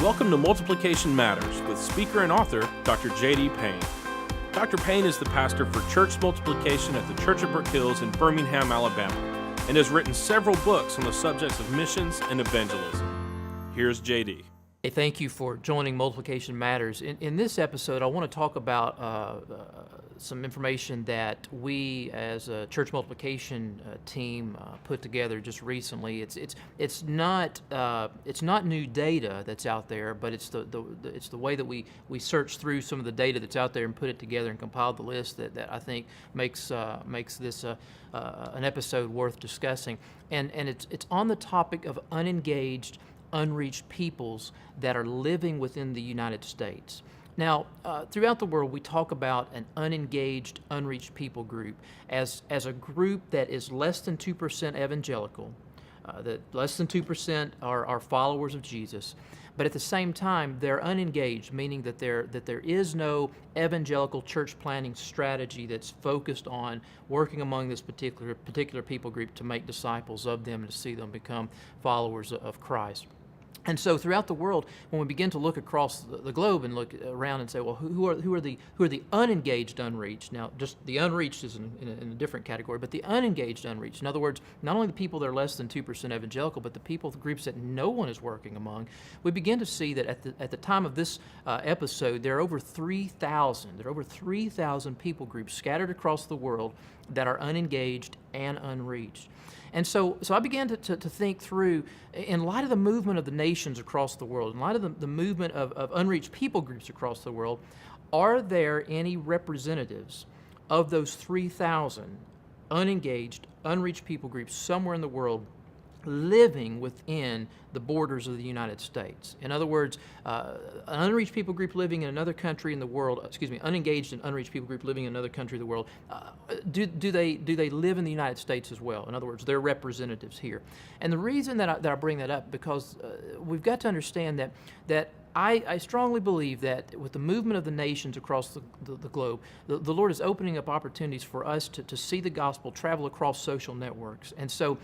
Welcome to Multiplication Matters with speaker and author Dr. J.D. Payne. Dr. Payne is the pastor for church multiplication at the Church of Brook Hills in Birmingham, Alabama, and has written several books on the subjects of missions and evangelism. Here's J.D. Hey, thank you for joining Multiplication Matters. In this episode, I want to talk about some information that we, as a church multiplication team, put together just recently. It's not new data that's out there, but it's the way that we search through some of the data that's out there and put it together and compiled the list that I think makes this an episode worth discussing. And it's on the topic of unengaged, unreached peoples that are living within the United States. Now, throughout the world, we talk about an unengaged, unreached people group as a group that is less than 2% evangelical, that less than 2% are followers of Jesus, but at the same time, they're unengaged, meaning that there is no evangelical church planting strategy that's focused on working among this particular people group to make disciples of them and to see them become followers of Christ. And so throughout the world, when we begin to look across the globe and look around and say, well, who are the unengaged, unreached? Now, just the unreached is in a different category, but the unengaged, unreached. In other words, not only the people that are less than 2% evangelical, but the groups that no one is working among. We begin to see that at the time of this episode, there are over 3,000. There are over 3,000 people groups scattered across the world that are unengaged and unreached. And so I began to think through, in light of the movement of the nations across the world, in light of the movement of unreached people groups across the world, are there any representatives of those 3,000 unengaged, unreached people groups somewhere in the world living within the borders of the United States? In other words, an unreached people group living in another country in the world, unengaged and unreached people group living in another country of the world, do they live in the United States as well? In other words, they're representatives here. And the reason that I bring that up, because we've got to understand that I strongly believe that with the movement of the nations across the globe, the Lord is opening up opportunities for us to see the gospel travel across social networks. And so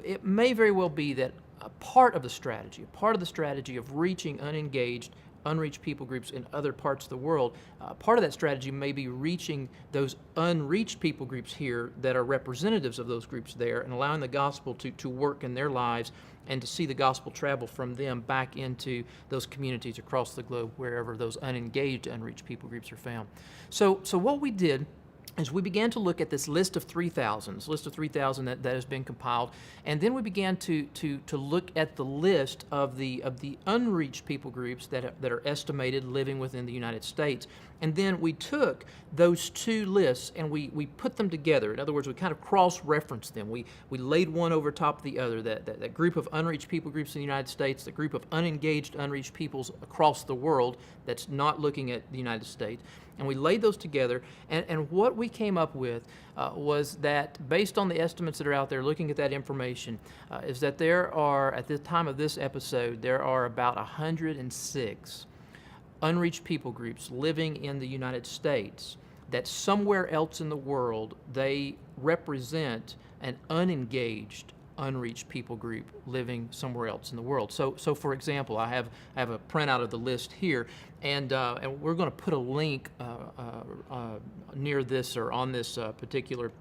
it may very well be that a part of the strategy of reaching unengaged, unreached people groups in other parts of the world, part of that strategy may be reaching those unreached people groups here that are representatives of those groups there and allowing the gospel to work in their lives and to see the gospel travel from them back into those communities across the globe wherever those unengaged, unreached people groups are found. So what we did is we began to look at this list of 3,000, that has been compiled, and then we began to look at the list of the unreached people groups that are estimated living within the United States. And then we took those two lists and we put them together. In other words, we kind of cross-referenced them. We laid one over top of the other, that group of unreached people groups in the United States, the group of unengaged, unreached peoples across the world that's not looking at the United States. And we laid those together, and what we came up with was that, based on the estimates that are out there looking at that information, is that there are, at the time of this episode, there are about 106 unreached people groups living in the United States that somewhere else in the world they represent an unengaged, unreached people group living somewhere else in the world. So for example, I have a printout of the list here, and we're going to put a link near this or on this particular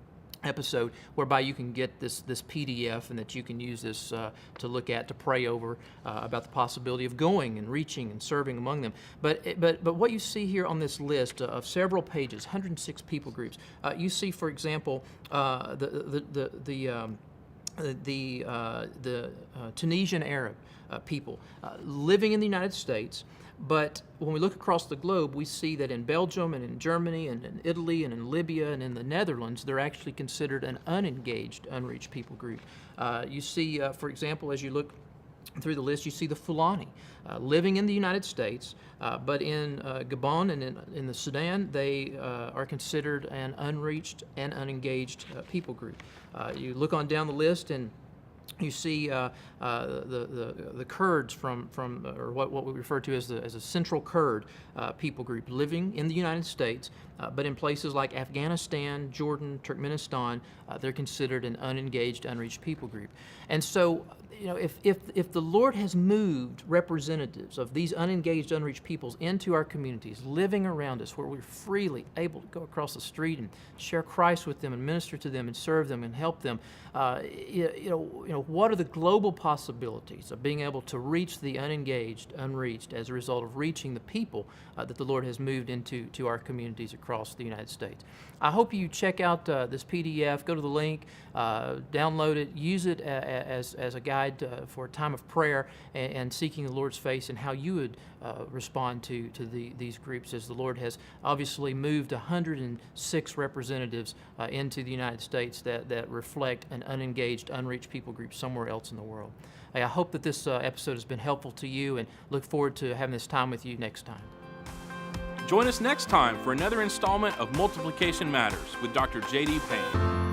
episode whereby you can get this PDF and that you can use this to look at, to pray over about the possibility of going and reaching and serving among them. But what you see here on this list of several pages, 106 people groups, you see, for example, the Tunisian Arab people living in the United States. But when we look across the globe, we see that in Belgium and in Germany and in Italy and in Libya and in the Netherlands, they're actually considered an unengaged, unreached people group. You see, for example, as you look through the list, you see the Fulani living in the United States, but in Gabon and in the Sudan, they are considered an unreached and unengaged people group. You look on down the list, and You see the Kurds or what we refer to as a Central Kurd people group living in the United States, but in places like Afghanistan, Jordan, Turkmenistan, they're considered an unengaged, unreached people group. And so, if the Lord has moved representatives of these unengaged, unreached peoples into our communities, living around us, where we're freely able to go across the street and share Christ with them and minister to them and serve them and help them, what are the global possibilities of being able to reach the unengaged, unreached as a result of reaching the people that the Lord has moved into our communities across the United States? I hope you check out this PDF, go to the link, download it, use it as a guide for a time of prayer and seeking the Lord's face, and how you would respond to these groups, as the Lord has obviously moved 106 representatives into the United States that reflect an unengaged, unreached people group somewhere else in the world. Hey, I hope that this episode has been helpful to you, and look forward to having this time with you next time. Join us next time for another installment of Multiplication Matters with Dr. J.D. Payne.